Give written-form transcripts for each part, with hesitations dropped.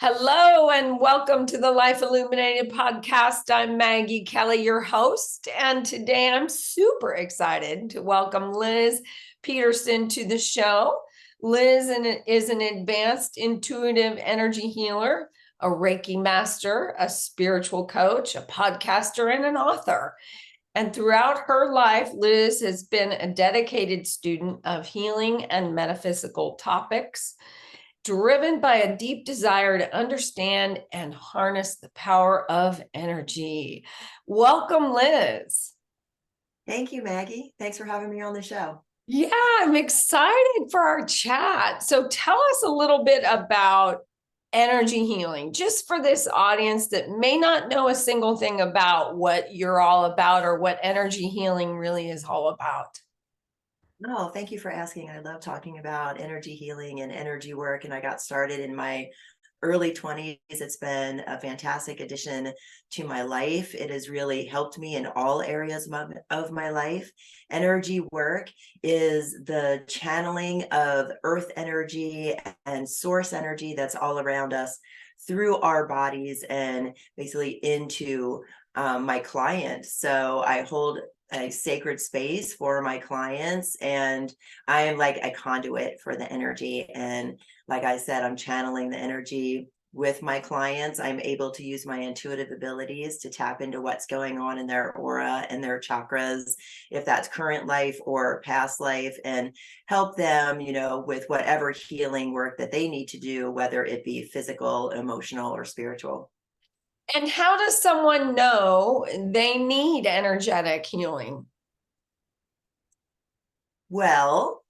Hello and welcome to the Life Illuminated podcast. I'm Maggie Kelly, your host, and today I'm super excited to welcome Liz Peterson to the show. Liz is an advanced intuitive energy healer, a Reiki Master, a spiritual coach, a podcaster, and an author. And throughout her life, Liz has been a dedicated student of healing and metaphysical topics, driven by a deep desire to understand and harness the power of energy. Welcome, Liz. Thank you, Maggie. Thanks for having me on the show. Yeah, I'm excited for our chat. So tell us a little bit about energy healing, just for this audience that may not know a single thing about what you're all about or what energy healing really is all about. Oh, thank you for asking. I love talking about energy healing and energy work, and I got started in my early 20s. It's been a fantastic addition to my life. It has really helped me in all areas of my life. Energy work is the channeling of earth energy and source energy that's all around us through our bodies and basically into my clients. So I hold a sacred space for my clients, and I am like a conduit for the energy. And like I said, I'm channeling the energy with my clients. I'm able to use my intuitive abilities to tap into what's going on in their aura and their chakras, if that's current life or past life, and help them, with whatever healing work that they need to do, whether it be physical, emotional, or spiritual. And how does someone know they need energetic healing? Well,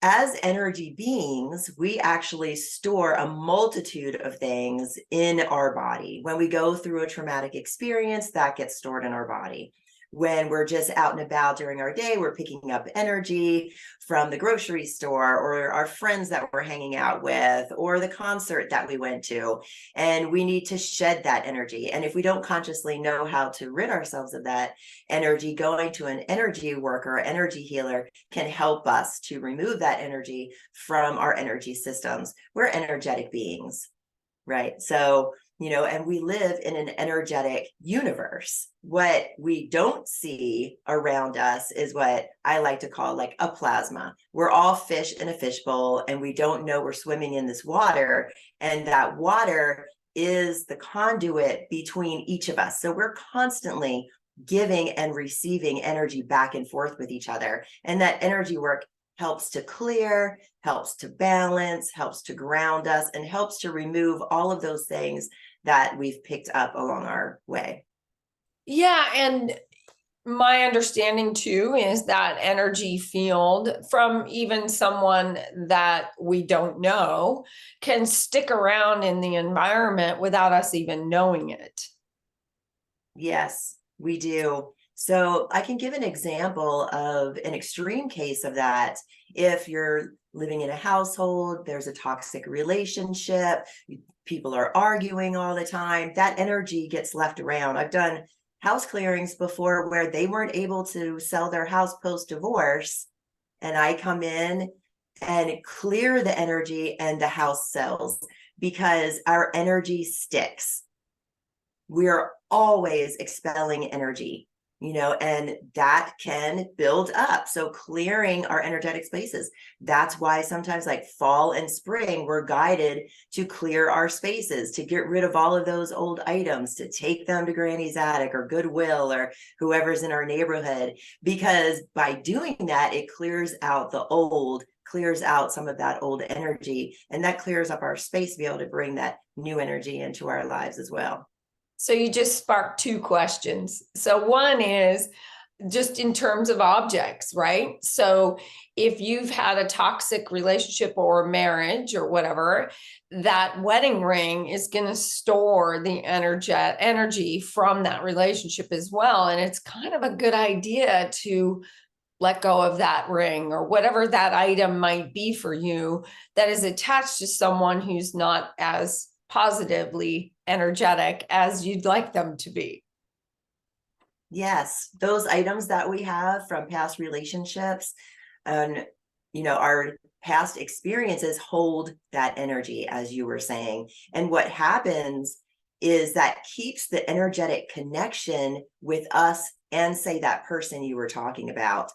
as energy beings, we actually store a multitude of things in our body. When we go through a traumatic experience, that gets stored in our body. When we're just out and about during our day, we're picking up energy from the grocery store or our friends that we're hanging out with or the concert that we went to. And we need to shed that energy. And if we don't consciously know how to rid ourselves of that energy, going to an energy worker, energy healer can help us to remove that energy from our energy systems. We're energetic beings, right? So, and we live in an energetic universe. What we don't see around us is what I like to call like a plasma. We're all fish in a fishbowl, and we don't know we're swimming in this water. And that water is the conduit between each of us. So we're constantly giving and receiving energy back and forth with each other. And that energy work helps to clear, helps to balance, helps to ground us, and helps to remove all of those things that we've picked up along our way. Yeah, and my understanding too is that energy field from even someone that we don't know can stick around in the environment without us even knowing it. Yes, we do. So I can give an example of an extreme case of that. If you're living in a household, there's a toxic relationship, people are arguing all the time, that energy gets left around. I've done house clearings before where they weren't able to sell their house post-divorce, and I come in and clear the energy and the house sells because our energy sticks. We're always expelling energy, and that can build up. So clearing our energetic spaces, that's why sometimes like fall and spring, we're guided to clear our spaces, to get rid of all of those old items, to take them to Granny's attic or Goodwill or whoever's in our neighborhood, because by doing that, it clears out the old, clears out some of that old energy, and that clears up our space to be able to bring that new energy into our lives as well. So you just sparked two questions. So one is just in terms of objects, right? So if you've had a toxic relationship or marriage or whatever, that wedding ring is going to store the energy from that relationship as well. And it's kind of a good idea to let go of that ring or whatever that item might be for you that is attached to someone who's not as positively energetic as you'd like them to be. Yes, those items that we have from past relationships and are past experiences hold that energy, as you were saying. And what happens is that keeps the energetic connection with us and, say, that person you were talking about.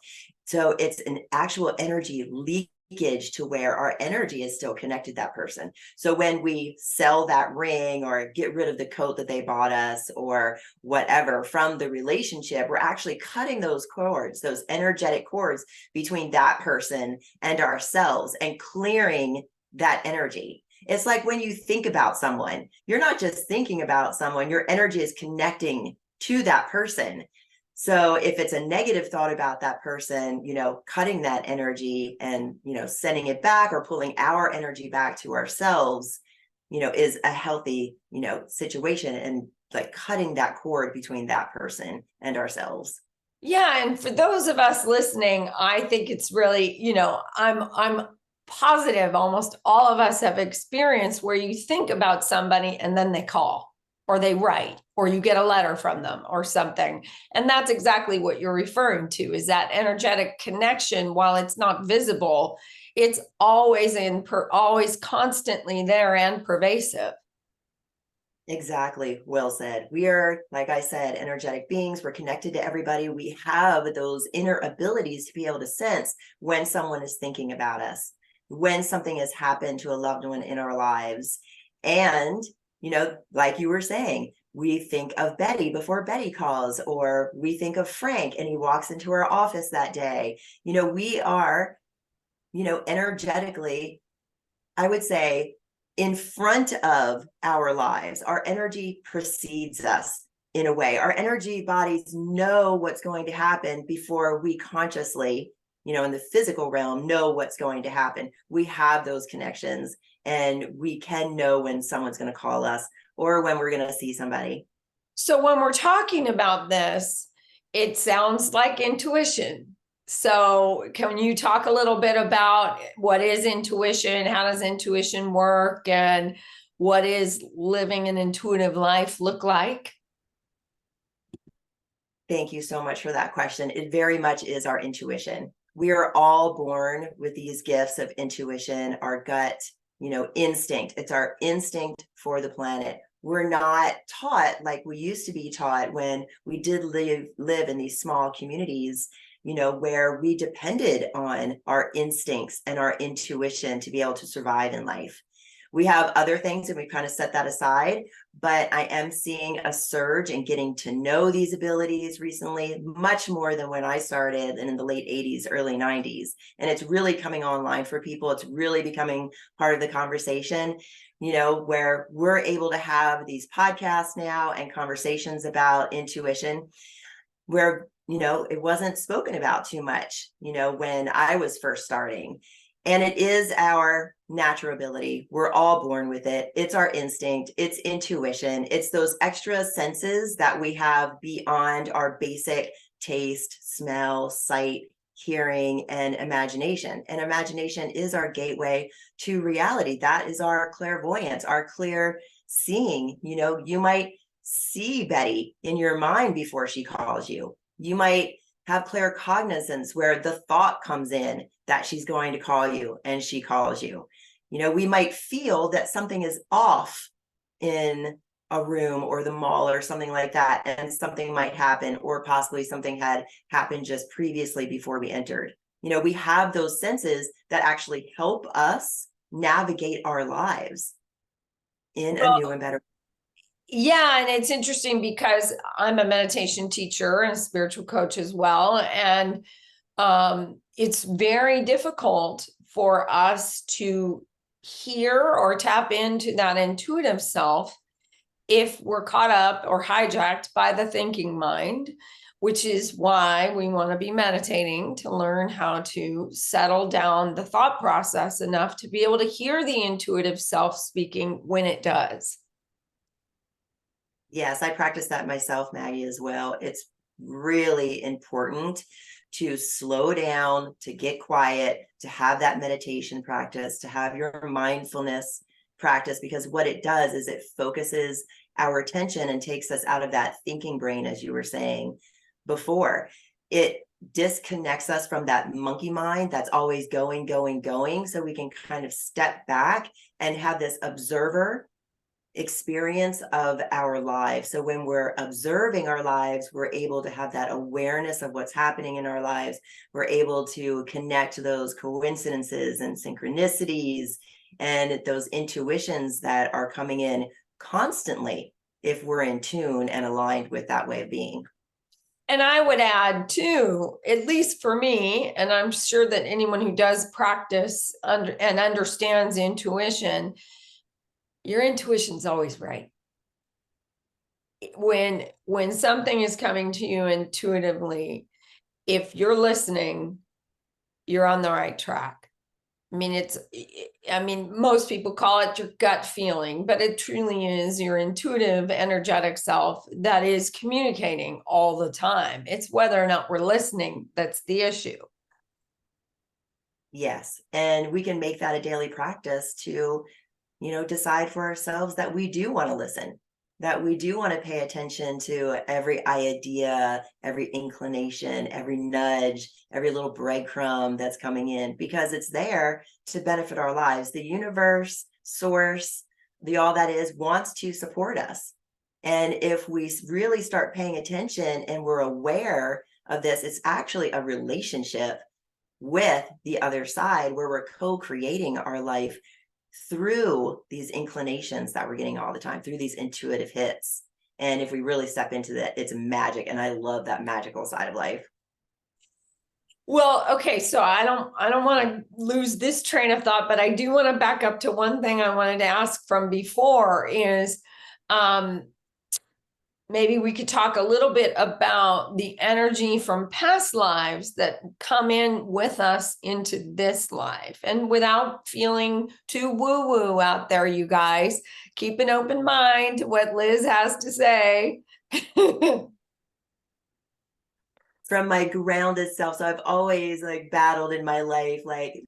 So it's an actual energy leakage to where our energy is still connected to that person. So when we sell that ring or get rid of the coat that they bought us or whatever from the relationship, we're actually cutting those cords, those energetic cords between that person and ourselves, and clearing that energy. It's like when you think about someone, you're not just thinking about someone, your energy is connecting to that person. So if it's a negative thought about that person, cutting that energy and, sending it back or pulling our energy back to ourselves, is a healthy, situation, and like cutting that cord between that person and ourselves. Yeah, and for those of us listening, I think it's really, I'm positive almost all of us have experienced where you think about somebody and then they call or they write or you get a letter from them or something. And that's exactly what you're referring to, is that energetic connection. While it's not visible, it's always always constantly there and pervasive. Exactly. Well said. We are, like I said, energetic beings. We're connected to everybody. We have those inner abilities to be able to sense when someone is thinking about us, when something has happened to a loved one in our lives. And, like you were saying, we think of Betty before Betty calls, or we think of Frank and he walks into our office that day. We are, energetically, I would say, in front of our lives. Our energy precedes us in a way. Our energy bodies know what's going to happen before we consciously, in the physical realm, know what's going to happen. We have those connections, and we can know when someone's going to call us or when we're going to see somebody. So when we're talking about this, it sounds like intuition. So can you talk a little bit about what is intuition? How does intuition work? And what is living an intuitive life look like? Thank you so much for that question. It very much is our intuition. We are all born with these gifts of intuition, our gut, instinct. It's our instinct for the planet. We're not taught like we used to be taught when we did live in these small communities, where we depended on our instincts and our intuition to be able to survive in life. We have other things and we kind of set that aside, but I am seeing a surge in getting to know these abilities recently, much more than when I started in the late 80s, early 90s. And it's really coming online for people. It's really becoming part of the conversation, where we're able to have these podcasts now and conversations about intuition, where it wasn't spoken about too much, when I was first starting. And it is our natural ability. We're all born with it. It's our instinct. It's intuition. It's those extra senses that we have beyond our basic taste, smell, sight, hearing, and imagination. And imagination is our gateway to reality. That is our clairvoyance, our clear seeing. You might see Betty in your mind before she calls you. You might have claircognizance where the thought comes in that she's going to call you and she calls you. We might feel that something is off in a room or the mall or something like that, and something might happen, or possibly something had happened just previously before we entered. We have those senses that actually help us navigate our lives in a new and better. Yeah, and it's interesting because I'm a meditation teacher and a spiritual coach as well. And it's very difficult for us to hear or tap into that intuitive self if we're caught up or hijacked by the thinking mind, which is why we want to be meditating to learn how to settle down the thought process enough to be able to hear the intuitive self speaking when it does. Yes, I practice that myself, Maggie, as well. It's really important to slow down, to get quiet, to have that meditation practice, to have your mindfulness practice, because what it does is it focuses our attention and takes us out of that thinking brain, as you were saying before. It disconnects us from that monkey mind that's always going, going, going. So we can kind of step back and have this observer experience of our lives. So when we're observing our lives, we're able to have that awareness of what's happening in our lives. We're able to connect to those coincidences and synchronicities and those intuitions that are coming in constantly if we're in tune and aligned with that way of being. And I would add too, at least for me, and I'm sure that anyone who does practice and understands intuition, your intuition's always right. When something is coming to you intuitively, if you're listening, you're on the right track. I mean, most people call it your gut feeling, but it truly is your intuitive, energetic self that is communicating all the time. It's whether or not we're listening that's the issue. Yes. And we can make that a daily practice to, decide for ourselves that we do want to listen, that we do want to pay attention to every idea, every inclination, every nudge, every little breadcrumb that's coming in, because it's there to benefit our lives. The universe, source, the all that is, wants to support us. And if we really start paying attention and we're aware of this, it's actually a relationship with the other side where we're co-creating our life through these inclinations that we're getting all the time, through these intuitive hits. And if we really step into that, it's magic. And I love that magical side of life. Well, okay, so I don't want to lose this train of thought, but I do want to back up to one thing I wanted to ask from before is maybe we could talk a little bit about the energy from past lives that come in with us into this life. And without feeling too woo-woo out there, you guys, keep an open mind to what Liz has to say. From my grounded self. So I've always battled in my life,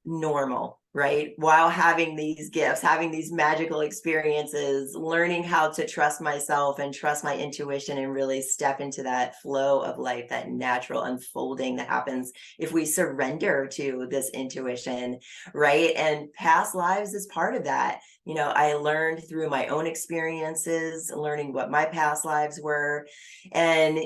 normal, right? While having these gifts, having these magical experiences, learning how to trust myself and trust my intuition and really step into that flow of life, that natural unfolding that happens if we surrender to this intuition, right? And past lives is part of that. I learned through my own experiences, learning what my past lives were. And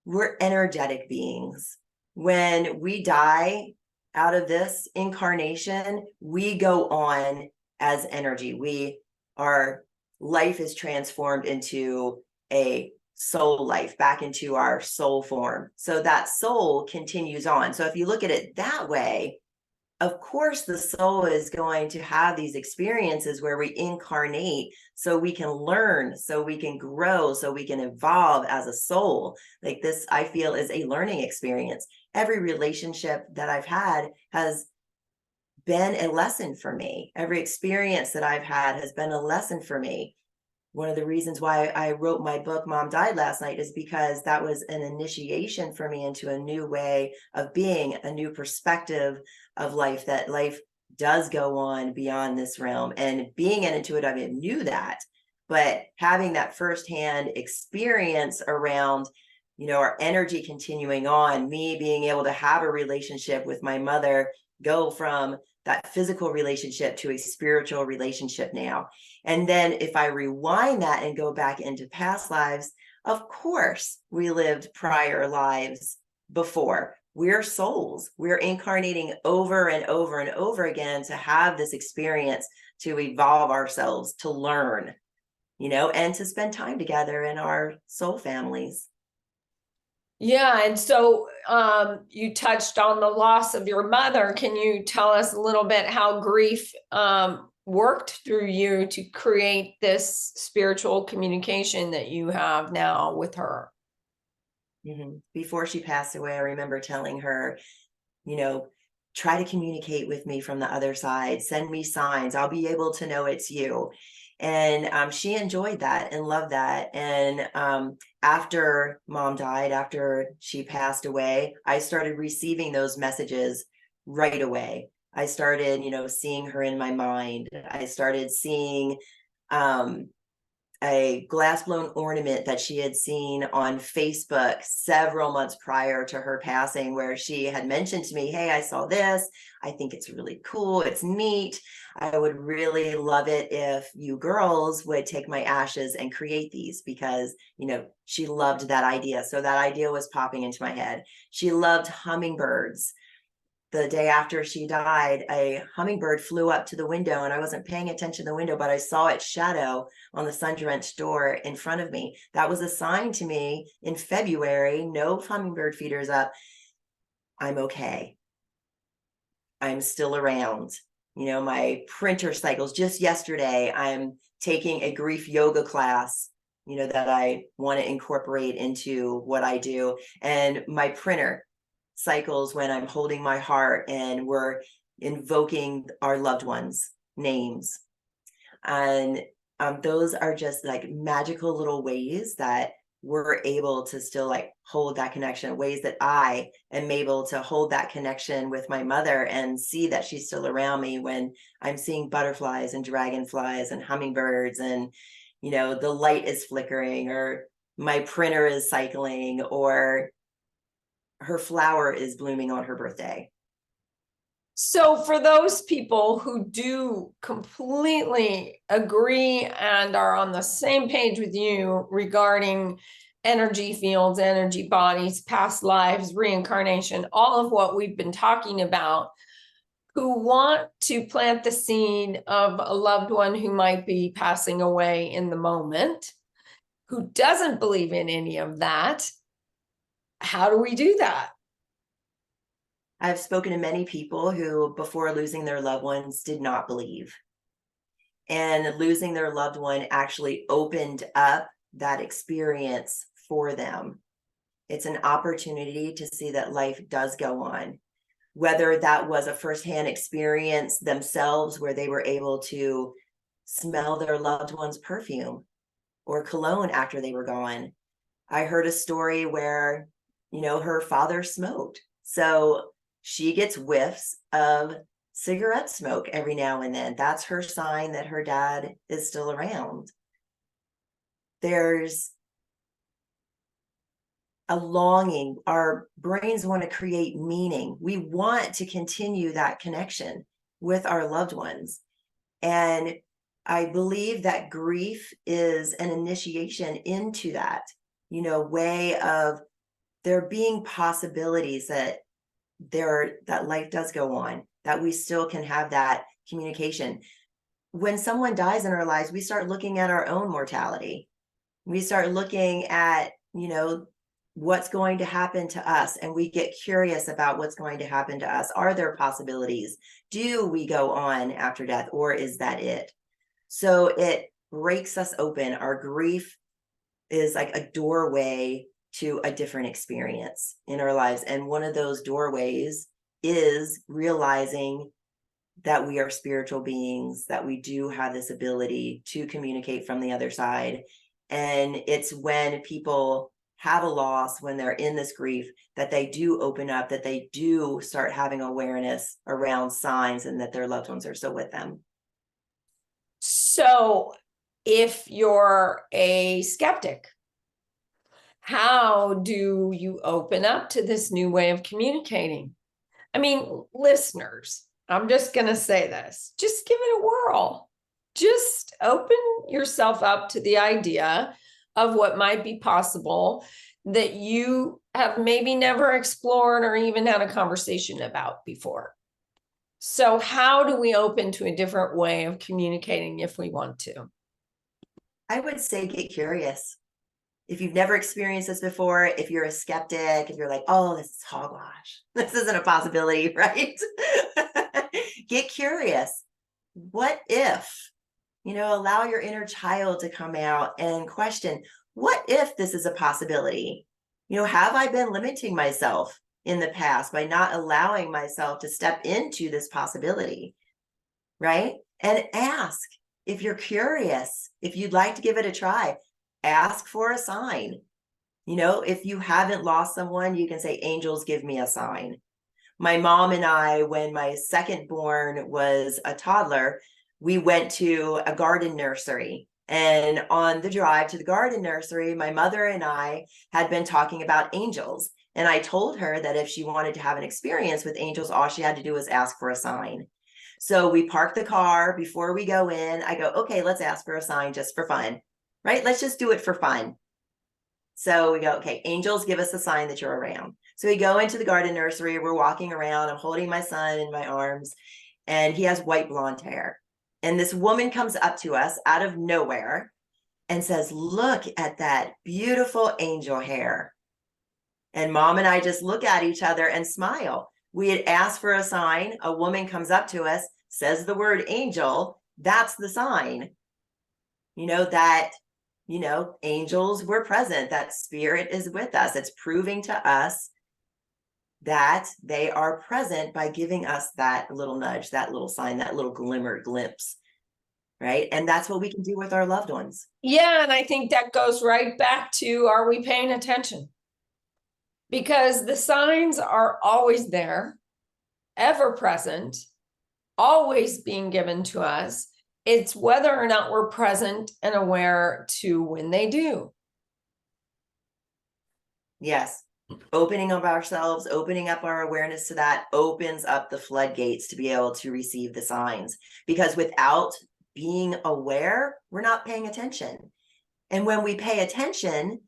we're energetic beings. When we die out of this incarnation, we go on as energy. Our life is transformed into a soul life, back into our soul form. So that soul continues on. So if you look at it that way, of course, the soul is going to have these experiences where we incarnate so we can learn, so we can grow, so we can evolve as a soul. Like this, I feel, is a learning experience. Every relationship that I've had has been a lesson for me. Every experience that I've had has been a lesson for me. One of the reasons why I wrote my book, Mom Died Last Night, is because that was an initiation for me into a new way of being, a new perspective of life, that life does go on beyond this realm. And being an intuitive, I knew that, but having that firsthand experience around, our energy continuing on, me being able to have a relationship with my mother, go from that physical relationship to a spiritual relationship now. And then if I rewind that and go back into past lives, of course, we lived prior lives before. We're souls. We're incarnating over and over and over again to have this experience, to evolve ourselves, to learn, and to spend time together in our soul families. Yeah, and so you touched on the loss of your mother. Can you tell us a little bit how grief worked through you to create this spiritual communication that you have now with her? Mm-hmm. Before she passed away, I remember telling her, try to communicate with me from the other side. Send me signs. I'll be able to know it's you. And she enjoyed that and loved that. And after Mom died, after she passed away, I started receiving those messages right away. I started, seeing her in my mind. I started seeing a glass blown ornament that she had seen on Facebook several months prior to her passing, where she had mentioned to me, hey, I saw this. I think it's really cool. It's neat. I would really love it if you girls would take my ashes and create these, because, she loved that idea. So that idea was popping into my head. She loved hummingbirds. The day after she died, a hummingbird flew up to the window, and I wasn't paying attention to the window, but I saw its shadow on the sun-drenched door in front of me. That was a sign to me in February, no hummingbird feeders up. I'm okay. I'm still around. My printer cycles. Just yesterday, I'm taking a grief yoga class, that I want to incorporate into what I do. And my printer cycles when I'm holding my heart and we're invoking our loved ones' names. And those are just like magical little ways that we're able to still like hold that connection, ways that I am able to hold that connection with my mother and see that she's still around me when I'm seeing butterflies and dragonflies and hummingbirds, and the light is flickering, or my printer is cycling, or her flower is blooming on her birthday. So for those people who do completely agree and are on the same page with you regarding energy fields, energy bodies, past lives, reincarnation, all of what we've been talking about, who want to plant the seed of a loved one who might be passing away in the moment, who doesn't believe in any of that, how do we do that? I've spoken to many people who, before losing their loved ones, did not believe. And losing their loved one actually opened up that experience for them. It's an opportunity to see that life does go on. Whether that was a firsthand experience themselves, where they were able to smell their loved one's perfume or cologne after they were gone. I heard a story where, her father smoked. So she gets whiffs of cigarette smoke every now and then. That's her sign that her dad is still around. There's a longing. Our brains want to create meaning. We want to continue that connection with our loved ones. And I believe that grief is an initiation into that, way of there being possibilities that life does go on, that we still can have that communication. When someone dies in our lives, we start looking at our own mortality. We start looking at, what's going to happen to us, and we get curious about what's going to happen to us. Are there possibilities? Do we go on after death, or is that it? So it breaks us open. Our grief is like a doorway to a different experience in our lives. And one of those doorways is realizing that we are spiritual beings, that we do have this ability to communicate from the other side. And it's when people have a loss, when they're in this grief, that they do open up, that they do start having awareness around signs, and that their loved ones are still with them. So if you're a skeptic, how do you open up to this new way of communicating? I mean, listeners, I'm just going to say this, just give it a whirl. Just open yourself up to the idea of what might be possible that you have maybe never explored or even had a conversation about before. So how do we open to a different way of communicating if we want to? I would say get curious. If you've never experienced this before, if you're a skeptic, if you're like, oh, this is hogwash, this isn't a possibility, right? Get curious. What if, allow your inner child to come out and question, what if this is a possibility? Have I been limiting myself in the past by not allowing myself to step into this possibility, right? And ask. If you're curious, if you'd like to give it a try, ask for a sign. If you haven't lost someone, you can say, angels, give me a sign. My mom and I, when my second born was a toddler, we went to a garden nursery, And on the drive to the garden nursery, my mother and I had been talking about angels. And I told her that if she wanted to have an experience with angels, all she had to do was ask for a sign. So we park the car before we go in. I go, okay, let's ask for a sign just for fun, right? Let's just do it for fun. So we go, okay, angels, give us a sign that you're around. So we go into the garden nursery. We're walking around. I'm holding my son in my arms, and he has white blonde hair. And this woman comes up to us out of nowhere and says, look at that beautiful angel hair. And mom and I just look at each other and smile. We had asked for a sign. A woman comes up to us, says the word angel. That's the sign. That, angels were present, that spirit is with us. It's proving to us that they are present by giving us that little nudge, that little sign, that little glimpse. Right. And that's what we can do with our loved ones. Yeah. And I think that goes right back to, are we paying attention? Because the signs are always there, ever present, always being given to us. It's whether or not we're present and aware to when they do. Yes. Opening up ourselves, opening up our awareness to that opens up the floodgates to be able to receive the signs. Because without being aware, we're not paying attention. And when we pay attention,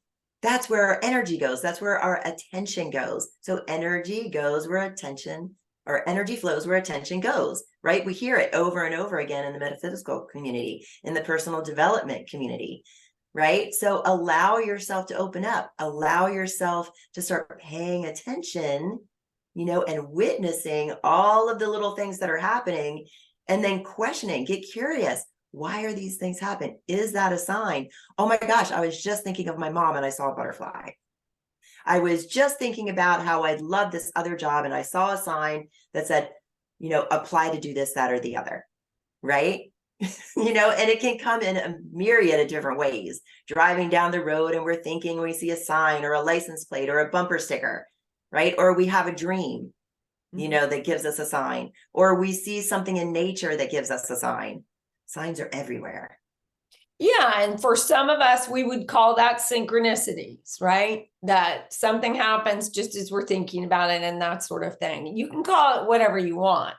that's where our energy goes. That's where our attention goes. So energy goes where attention, or energy flows where attention goes, right? We hear it over and over again in the metaphysical community, in the personal development community, right? So allow yourself to open up, allow yourself to start paying attention, and witnessing all of the little things that are happening, and then questioning, get curious. Why are these things happening? Is that a sign? Oh my gosh, I was just thinking of my mom and I saw a butterfly. I was just thinking about how I'd love this other job and I saw a sign that said, apply to do this, that, or the other, right? And it can come in a myriad of different ways. Driving down the road and we're thinking we see a sign or a license plate or a bumper sticker, right? Or we have a dream, that gives us a sign, or we see something in nature that gives us a sign. Signs are everywhere. Yeah. And for some of us, we would call that synchronicities, right? That something happens just as we're thinking about it and that sort of thing. You can call it whatever you want,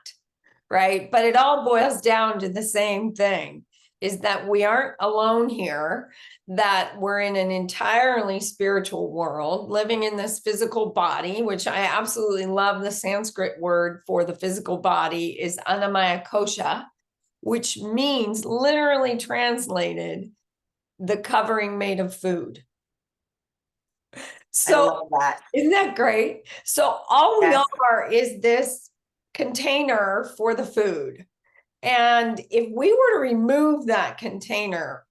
right? But it all boils down to the same thing, is that we aren't alone here, that we're in an entirely spiritual world, living in this physical body, which I absolutely love. The Sanskrit word for the physical body is anamaya kosha, which means, literally translated, the covering made of food. So I love that. Isn't that great? So all we are is this container for the food. And if we were to remove that container,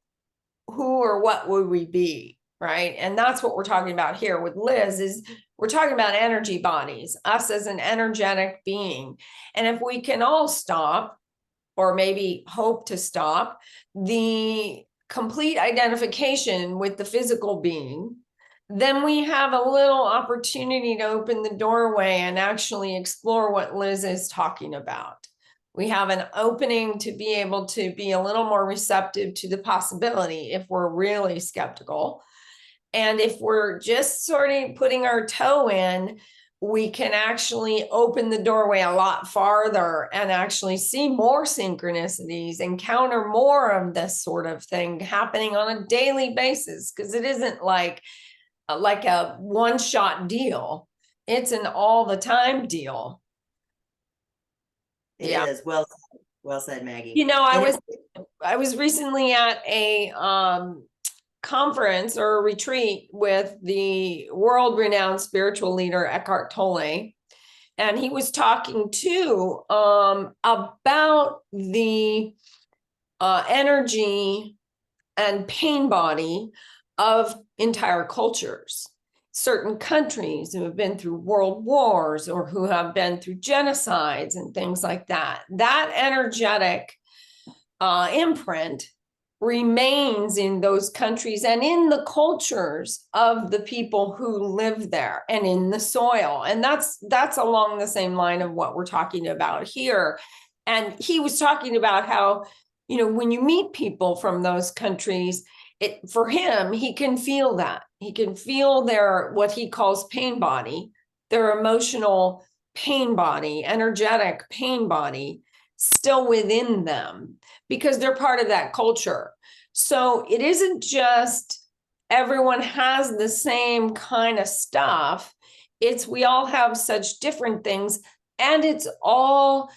who or what would we be? Right. And that's what we're talking about here with Liz, is we're talking about energy bodies, us as an energetic being. And if we can all stop, or maybe hope to stop, the complete identification with the physical being, then we have a little opportunity to open the doorway and actually explore what Liz is talking about. We have an opening to be able to be a little more receptive to the possibility if we're really skeptical. And if we're just sort of putting our toe in, we can actually open the doorway a lot farther and actually see more synchronicities, encounter more of this sort of thing happening on a daily basis, because it isn't like a one-shot deal. It's an all the time deal. It is. Well said, Maggie. I was recently at a conference or a retreat with the world-renowned spiritual leader Eckhart Tolle, and he was talking too about the energy and pain body of entire cultures. Certain countries who have been through world wars or who have been through genocides and things like that. That energetic imprint remains in those countries and in the cultures of the people who live there and in the soil. And that's along the same line of what we're talking about here. And he was talking about how when you meet people from those countries, for him, he can feel that. He can feel their, what he calls pain body, their emotional pain body, energetic pain body still within them because they're part of that culture. So it isn't just everyone has the same kind of stuff. It's we all have such different things, and it's all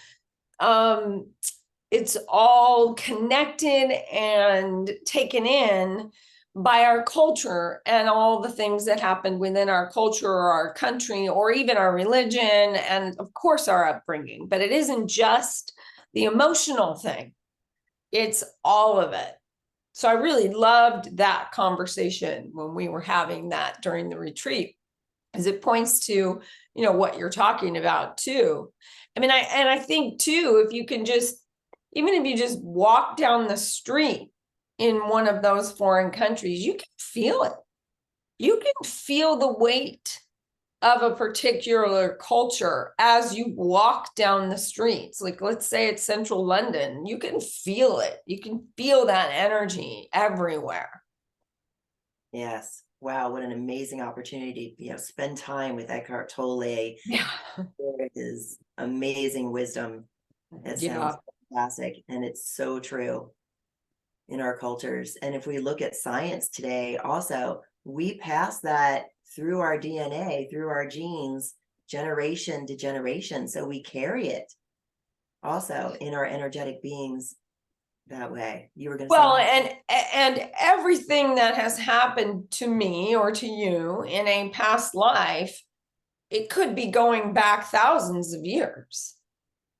connected and taken in by our culture and all the things that happen within our culture or our country or even our religion and of course our upbringing. But it isn't just the emotional thing, it's all of it. So I really loved that conversation when we were having that during the retreat, because it points to, what you're talking about too. I mean, I think too, if you can just, even if you just walk down the street in one of those foreign countries, you can feel it. You can feel the weight of a particular culture as you walk down the streets. Like, let's say it's central London, you can feel it. You can feel that energy everywhere. Yes. Wow, what an amazing opportunity to, spend time with Eckhart Tolle. Yeah. His amazing wisdom. It sounds fantastic, and it's so true in our cultures. And if we look at science today, also, we pass that through our DNA, through our genes, generation to generation. So we carry it also in our energetic beings that way. You were going to say, and everything that has happened to me or to you in a past life, it could be going back thousands of years.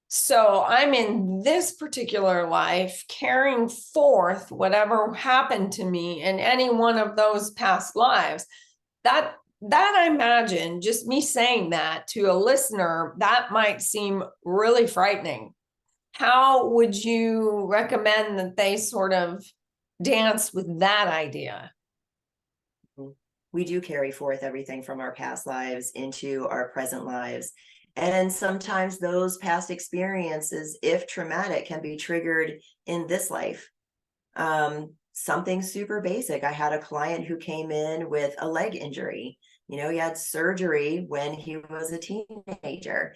So I'm in this particular life carrying forth whatever happened to me in any one of those past lives. That I imagine, just me saying that to a listener, that might seem really frightening. How would you recommend that they sort of dance with that idea? We do carry forth everything from our past lives into our present lives. And sometimes those past experiences, if traumatic, can be triggered in this life. Something super basic. I had a client who came in with a leg injury. He had surgery when he was a teenager.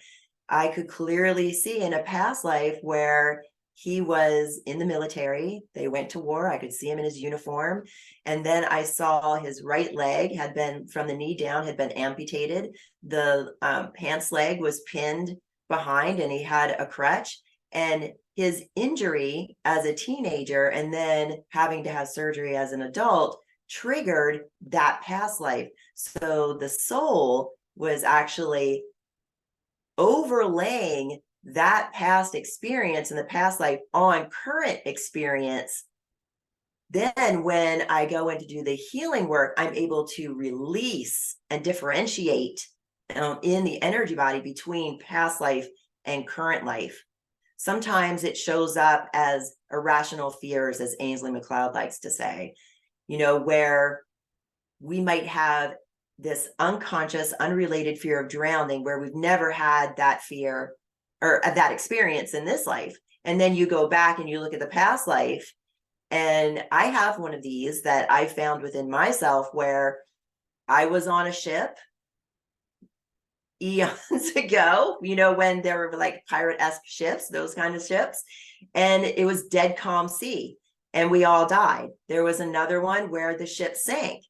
I could clearly see in a past life where he was in the military. They went to war. I could see him in his uniform. And then I saw his right leg had been, from the knee down, had been amputated. The pants leg was pinned behind and he had a crutch. And his injury as a teenager and then having to have surgery as an adult triggered that past life. So the soul was actually overlaying that past experience in the past life on current experience. Then when I go in to do the healing work, I'm able to release and differentiate in the energy body between past life and current life. Sometimes it shows up as irrational fears, as Ainsley MacLeod likes to say, where we might have this unconscious, unrelated fear of drowning, where we've never had that fear or that experience in this life. And then you go back and you look at the past life. And I have one of these that I found within myself where I was on a ship eons ago, when there were like pirate-esque ships, those kind of ships, and it was dead calm sea and we all died. There was another one where the ship sank,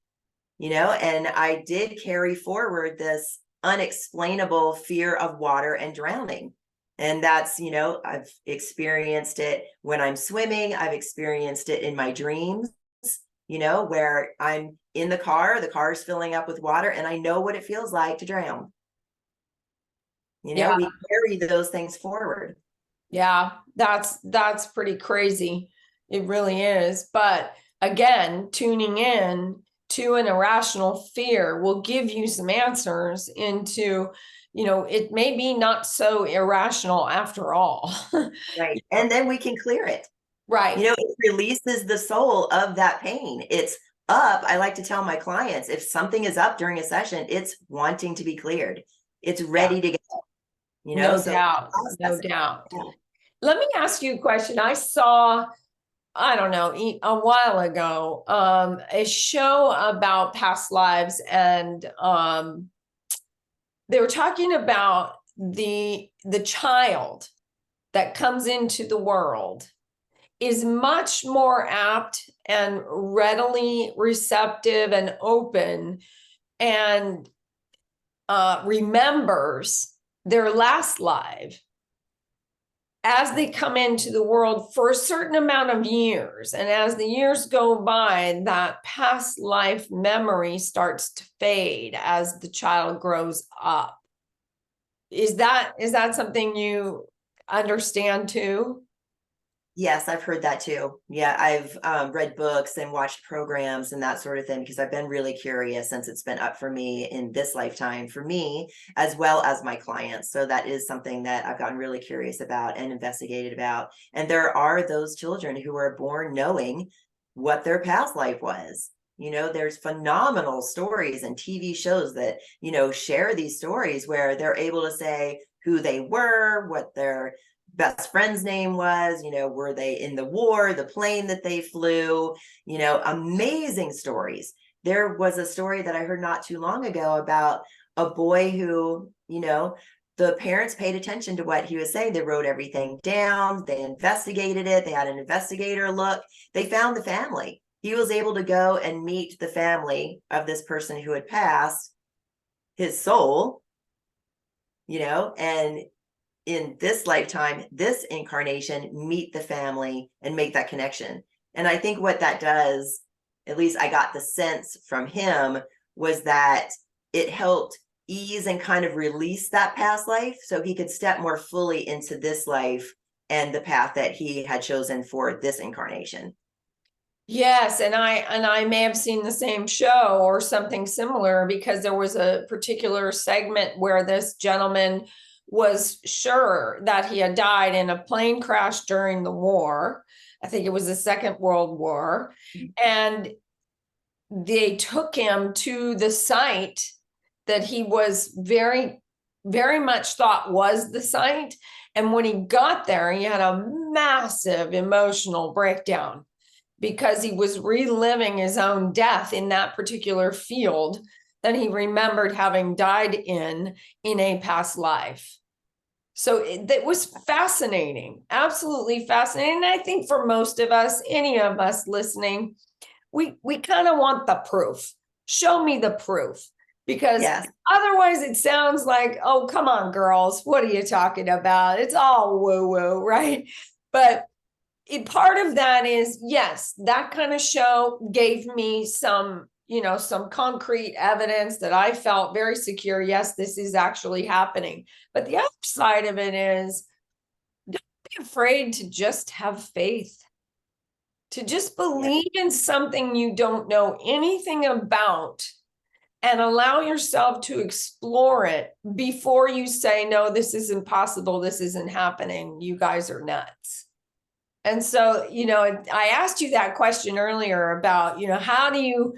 and I did carry forward this unexplainable fear of water and drowning. And that's, I've experienced it when I'm swimming. I've experienced it in my dreams, where I'm in the car is filling up with water and I know what it feels like to drown. We carry those things forward. Yeah, that's pretty crazy. It really is. But again, tuning in to an irrational fear will give you some answers into, it may be not so irrational after all. Right. And then we can clear it. Right. It releases the soul of that pain. It's up. I like to tell my clients, if something is up during a session, it's wanting to be cleared. It's ready to go. No doubt. Let me ask you a question. I saw I don't know, a while ago, a show about past lives, and they were talking about the child that comes into the world is much more apt and readily receptive and open, and remembers their last life as they come into the world for a certain amount of years. And as the years go by, that past life memory starts to fade as the child grows up. Is that something you understand too? Yes, I've heard that too. Yeah, I've read books and watched programs and that sort of thing because I've been really curious since it's been up for me in this lifetime for me as well as my clients. So that is something that I've gotten really curious about and investigated about. And there are those children who are born knowing what their past life was. There's phenomenal stories and TV shows that, share these stories where they're able to say who they were, what their best friend's name was, were they in the war, the plane that they flew, amazing stories. There was a story that I heard not too long ago about a boy who, the parents paid attention to what he was saying. They wrote everything down. They investigated it. They had an investigator look. They found the family. He was able to go and meet the family of this person who had passed, his soul, and in this lifetime, this incarnation, meet the family and make that connection. And I think what that does, at least I got the sense from him, was that it helped ease and kind of release that past life so he could step more fully into this life and the path that he had chosen for this incarnation. Yes, and I may have seen the same show or something similar, because there was a particular segment where this gentleman was sure that he had died in a plane crash during the war. I think it was the Second World War. And they took him to the site that he was very, very much thought was the site. And when he got there, he had a massive emotional breakdown because he was reliving his own death in that particular field that he remembered having died in a past life. So it was fascinating, absolutely fascinating. And I think for most of us, any of us listening, we kind of want the proof. Show me the proof, because Yes. Otherwise it sounds like, oh, come on, girls, what are you talking about? It's all woo-woo, right? But part of that is, yes, that kind of show gave me some concrete evidence that I felt very secure. Yes, this is actually happening. But the other side of it is, don't be afraid to just have faith, to just believe in something you don't know anything about, and allow yourself to explore it before you say, no, this isn't possible. This isn't happening. You guys are nuts. And so, I asked you that question earlier about, how do you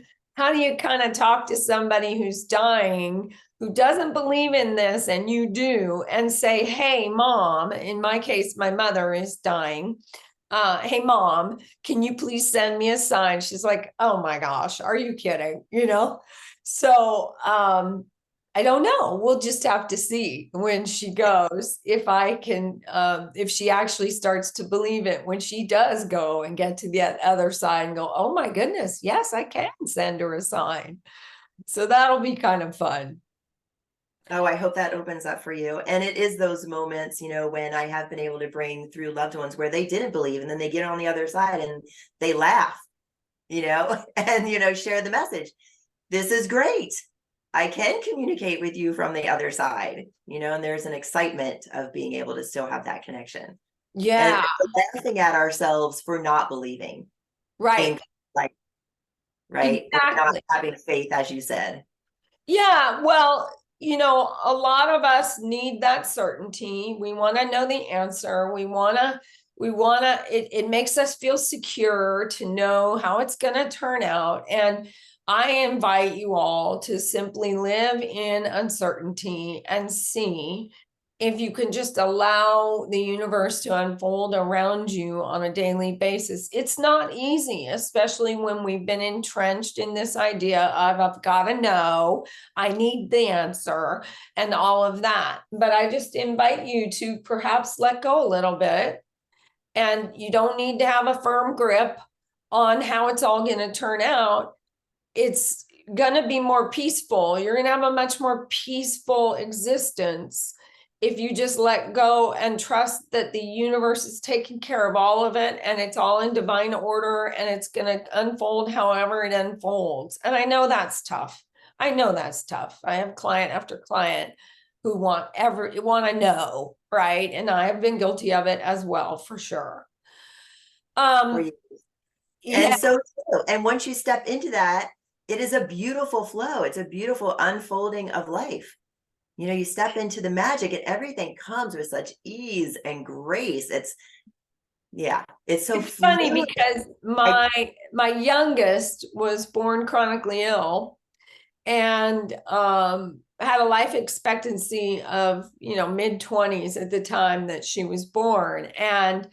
kind of talk to somebody who's dying, who doesn't believe in this, and you do, and say, hey, mom, in my case, my mother is dying. Hey, mom, can you please send me a sign? She's like, oh my gosh, are you kidding? So, I don't know. We'll just have to see when she goes, if I can, if she actually starts to believe it when she does go and get to the other side and go, oh my goodness, yes, I can send her a sign. So that'll be kind of fun. Oh, I hope that opens up for you. And it is those moments, when I have been able to bring through loved ones where they didn't believe, and then they get on the other side and they laugh, and, share the message. This is great. I can communicate with you from the other side, and there's an excitement of being able to still have that connection. Yeah. And laughing at ourselves for not believing. Right. Right. Exactly. Not having faith, as you said. Yeah. Well, a lot of us need that certainty. We want to know the answer. It makes us feel secure to know how it's going to turn out. And I invite you all to simply live in uncertainty and see if you can just allow the universe to unfold around you on a daily basis. It's not easy, especially when we've been entrenched in this idea of I've got to know, I need the answer, and all of that. But I just invite you to perhaps let go a little bit. And you don't need to have a firm grip on how it's all going to turn out. It's going to be more peaceful. You're going to have a much more peaceful existence if you just let go and trust that the universe is taking care of all of it, and it's all in divine order, and it's going to unfold however it unfolds. And I know that's tough. I know that's tough. I have client after client who want to know, right? And I have been guilty of it as well, for sure. And Yeah. so, and once you step into that, it is a beautiful flow. It's a beautiful unfolding of life. You know, you step into the magic and everything comes with such ease and grace. It's so It's funny fluid. because my youngest was born chronically ill, and had a life expectancy of, mid-20s at the time that she was born. And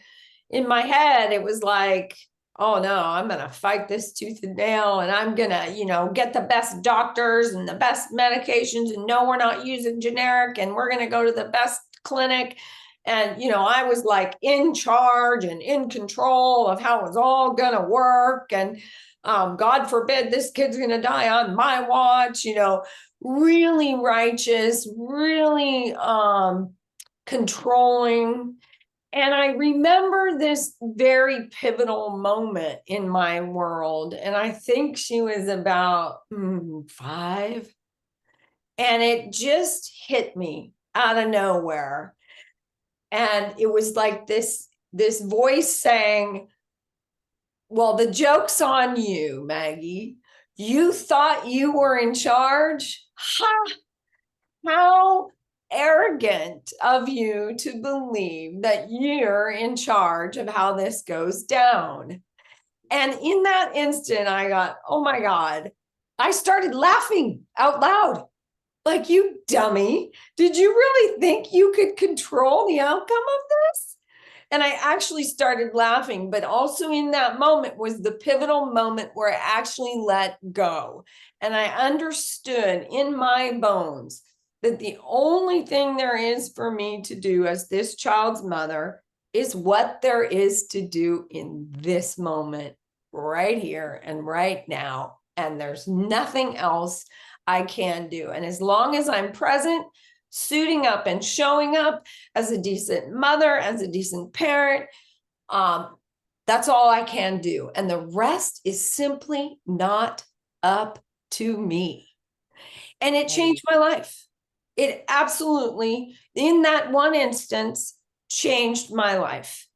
in my head, it was like, oh no, I'm going to fight this tooth and nail, and I'm going to, get the best doctors and the best medications, and no, we're not using generic, and we're going to go to the best clinic. And, I was like in charge and in control of how it was all going to work. And God forbid this kid's going to die on my watch, really righteous, really controlling. And I remember this very pivotal moment in my world. And I think she was about 5. And it just hit me out of nowhere. And it was like this voice saying, well, the joke's on you, Maggie. You thought you were in charge? Ha! How arrogant of you to believe that you're in charge of how this goes down. And in that instant, I got, oh my God, I started laughing out loud. Like, you dummy. Did you really think you could control the outcome of this? And I actually started laughing, but also in that moment was the pivotal moment where I actually let go. And I understood in my bones that the only thing there is for me to do as this child's mother is what there is to do in this moment, right here and right now. And there's nothing else I can do. And as long as I'm present, suiting up and showing up as a decent mother, as a decent parent, that's all I can do. And the rest is simply not up to me. And it changed my life. It absolutely, in that one instance, changed my life.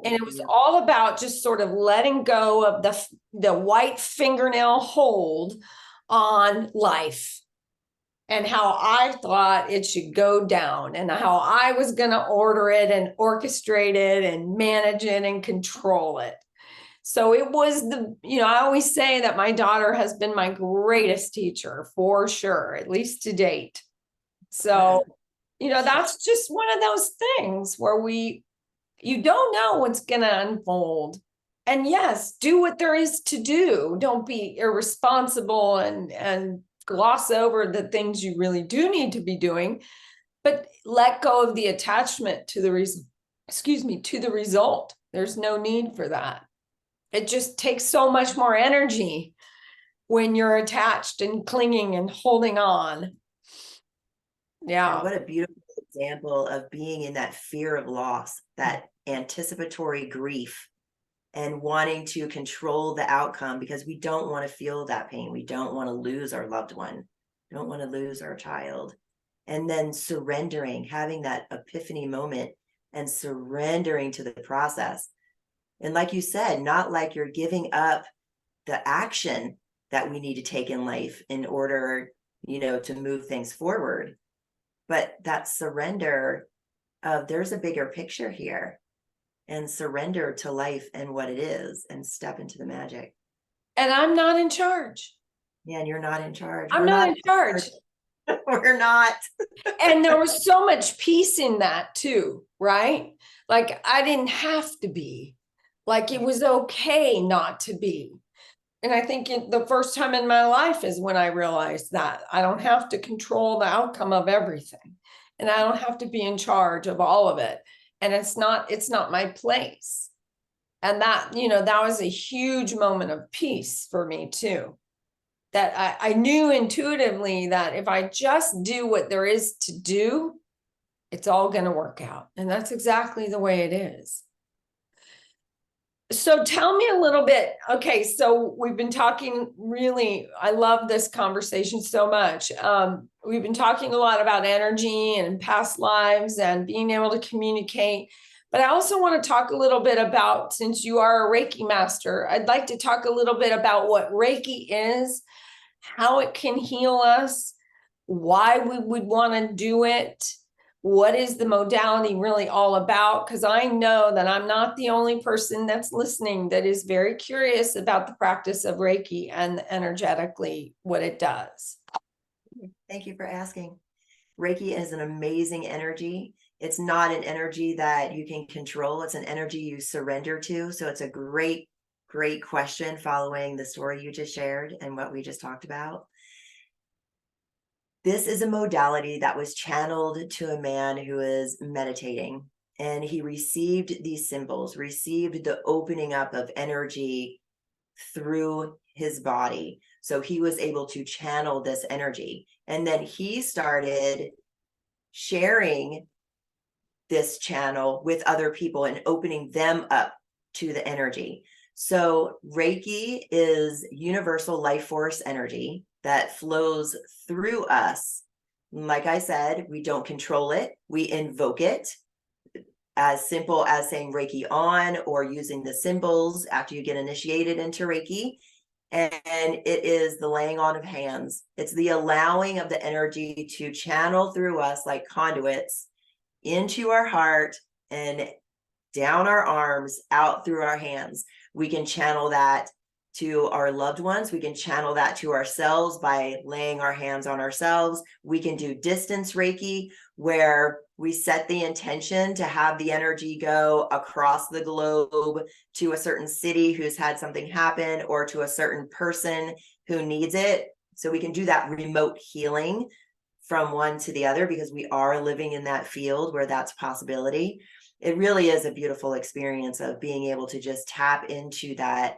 And it was all about just sort of letting go of the white fingernail hold on life, and how I thought it should go down, and how I was going to order it and orchestrate it and manage it and control it. So it was I always say that my daughter has been my greatest teacher, for sure, at least to date. So, that's just one of those things where you don't know what's going to unfold. And yes, do what there is to do. Don't be irresponsible and gloss over the things you really do need to be doing, but let go of the attachment to the result. There's no need for that. It just takes so much more energy when you're attached and clinging and holding on. Yeah. And what a beautiful example of being in that fear of loss, that anticipatory grief, and wanting to control the outcome because we don't want to feel that pain. We don't want to lose our loved one. We don't want to lose our child. And then surrendering, having that epiphany moment and surrendering to the process. And like you said, not like you're giving up the action that we need to take in life in order, to move things forward. But that surrender of there's a bigger picture here, and surrender to life and what it is, and step into the magic. And I'm not in charge. Yeah, and you're not in charge. I'm not in charge. We're not. And there was so much peace in that too, right? Like I didn't have to be, like it was okay not to be. And I think the first time in my life is when I realized that I don't have to control the outcome of everything. And I don't have to be in charge of all of it. And it's not my place. And that, that was a huge moment of peace for me too. That I knew intuitively that if I just do what there is to do, it's all going to work out. And that's exactly the way it is. So tell me a little bit. Okay, so we've been talking really, I love this conversation so much. We've been talking a lot about energy and past lives and being able to communicate. But I also want to talk a little bit about, since you are a Reiki master, I'd like to talk a little bit about what Reiki is, how it can heal us, why we would want to do it. What is the modality really all about? Because I know that I'm not the only person that's listening that is very curious about the practice of Reiki and energetically what it does. Thank you for asking. Reiki is an amazing energy. It's not an energy that you can control. It's an energy you surrender to. So it's a great question following the story you just shared and what we just talked about. This is a modality that was channeled to a man who is meditating, and he received these symbols, received the opening up of energy through his body. So he was able to channel this energy. And then he started sharing this channel with other people and opening them up to the energy. So Reiki is universal life force energy that flows through us. Like I said, we don't control it. We invoke it, as simple as saying Reiki on or using the symbols after you get initiated into Reiki. And it is the laying on of hands. It's the allowing of the energy to channel through us like conduits into our heart and down our arms, out through our hands. We can channel that to our loved ones. We can channel that to ourselves by laying our hands on ourselves. We can do distance Reiki, where we set the intention to have the energy go across the globe to a certain city who's had something happen, or to a certain person who needs it. So we can do that remote healing from one to the other, because we are living in that field where that's a possibility. It really is a beautiful experience of being able to just tap into that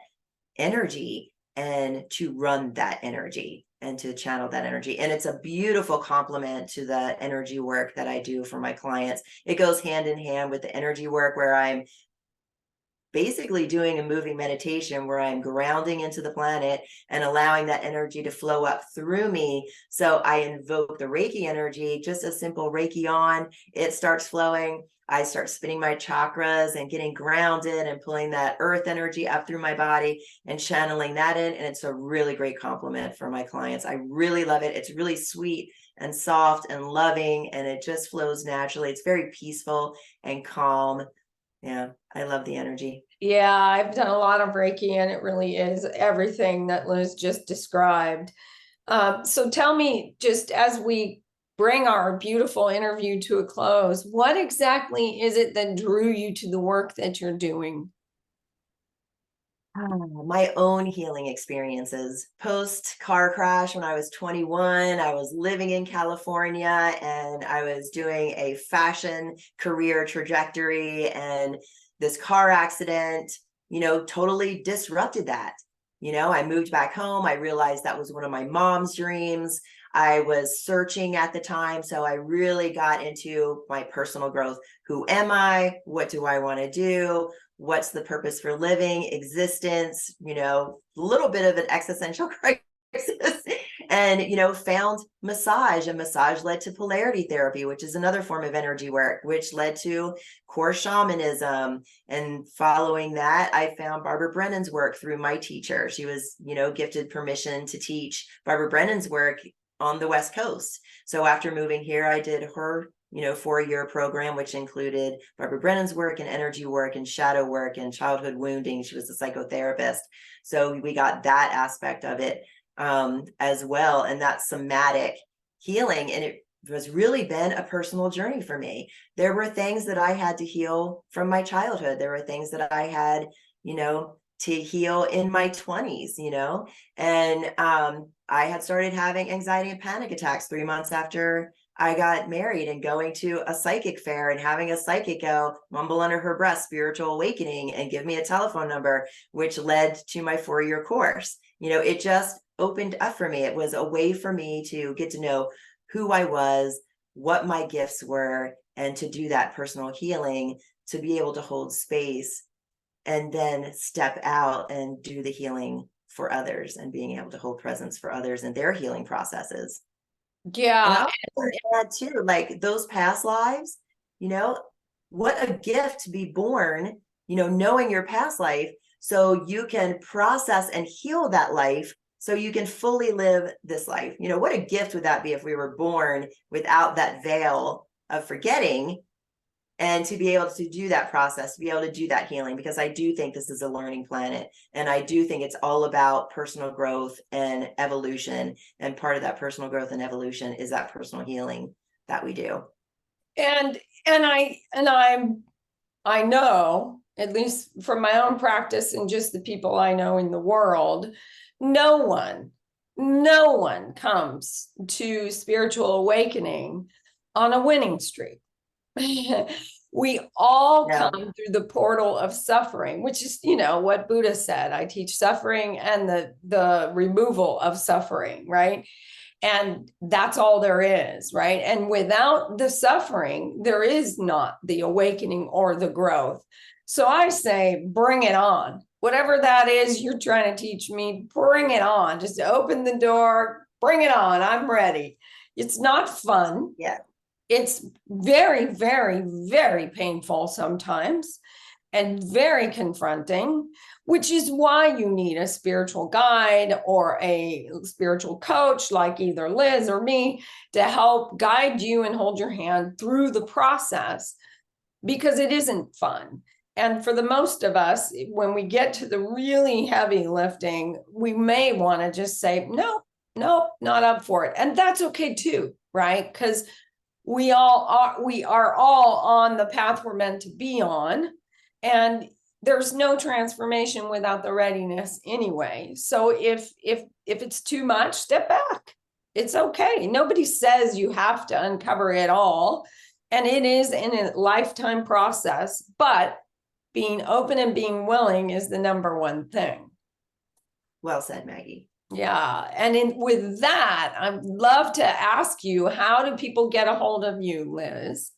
energy and to run that energy and to channel that energy. And it's a beautiful complement to the energy work that I do for my clients. It goes hand in hand with the energy work, where I'm basically doing a moving meditation where I'm grounding into the planet and allowing that energy to flow up through me. So I invoke the Reiki energy, just a simple Reiki on, it starts flowing. I start spinning my chakras and getting grounded and pulling that earth energy up through my body and channeling that in. And it's a really great compliment for my clients. I really love it. It's really sweet and soft and loving, and it just flows naturally. It's very peaceful and calm. Yeah, I love the energy. Yeah, I've done a lot of Reiki, and it really is everything that Liz just described. So tell me, just as we bring our beautiful interview to a close, what exactly is it that drew you to the work that you're doing? My own healing experiences. Post car crash when I was 21, I was living in California and I was doing a fashion career trajectory, and this car accident, totally disrupted that. I moved back home. I realized that was one of my mom's dreams. I was searching at the time, so I really got into my personal growth. Who am I? What do I want to do? What's the purpose for living, existence, a little bit of an existential crisis, and, found massage, and massage led to polarity therapy, which is another form of energy work, which led to core shamanism. And following that, I found Barbara Brennan's work through my teacher. She was, gifted permission to teach Barbara Brennan's work on the West Coast. So after moving here, I did her 4-year program, which included Barbara Brennan's work and energy work and shadow work and childhood wounding. She was a psychotherapist. So we got that aspect of it as well. And that somatic healing, and it was really been a personal journey for me. There were things that I had to heal from my childhood. There were things that I had, to heal in my 20s, and I had started having anxiety and panic attacks 3 months after I got married, and going to a psychic fair and having a psychic go mumble under her breath spiritual awakening and give me a telephone number, which led to my 4-year course. It just opened up for me. It was a way for me to get to know who I was, what my gifts were, and to do that personal healing, to be able to hold space and then step out and do the healing for others, and being able to hold presence for others and their healing processes. And Yeah. I'll add too, like those past lives, what a gift to be born, knowing your past life, so you can process and heal that life so you can fully live this life. What a gift would that be if we were born without that veil of forgetting, and to be able to do that process, to be able to do that healing, because I do think this is a learning planet, and I do think it's all about personal growth and evolution, and part of that personal growth and evolution is that personal healing that we do. And I know, at least from my own practice and just the people I know in the world, no one comes to spiritual awakening on a winning streak. We all come through the portal of suffering, which is, what Buddha said. I teach suffering and the removal of suffering, right? And that's all there is, right? And without the suffering, there is not the awakening or the growth. So I say, bring it on. Whatever that is you're trying to teach me, bring it on. Just open the door, bring it on. I'm ready. It's not fun. Yeah. It's very, very, very painful sometimes, and very confronting, which is why you need a spiritual guide or a spiritual coach like either Liz or me to help guide you and hold your hand through the process, because it isn't fun. And for the most of us, when we get to the really heavy lifting, we may want to just say, no, not up for it. And that's okay too, right? Because we are all on the path we're meant to be on, and there's no transformation without the readiness anyway. So if it's too much, step back. It's okay. Nobody says you have to uncover it all, and it is in a lifetime process, but being open and being willing is the number one thing. Well said, Maggie. Yeah. And with that, I'd love to ask you, how do people get a hold of you, Liz?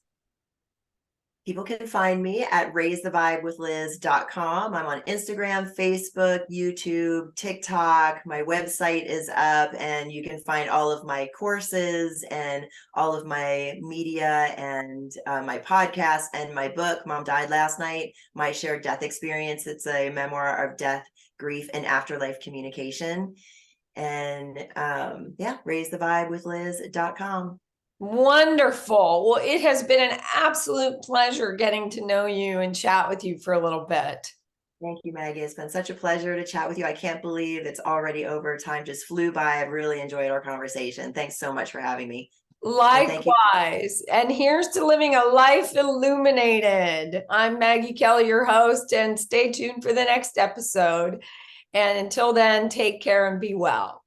People can find me at raisethevibewithliz.com. I'm on Instagram, Facebook, YouTube, TikTok. My website is up, and you can find all of my courses and all of my media and my podcast and my book, Mom Died Last Night, My Shared Death Experience. It's a memoir of death, grief, and afterlife communication. And raisethevibewithliz.com. Wonderful. Well, it has been an absolute pleasure getting to know you and chat with you for a little bit. Thank you, Maggie. It's been such a pleasure to chat with you. I can't believe it's already over. Time just flew by. I've really enjoyed our conversation. Thanks so much for having me. Likewise. And here's to living a life illuminated. I'm Maggie Kelly, your host, and stay tuned for the next episode. And until then, take care and be well.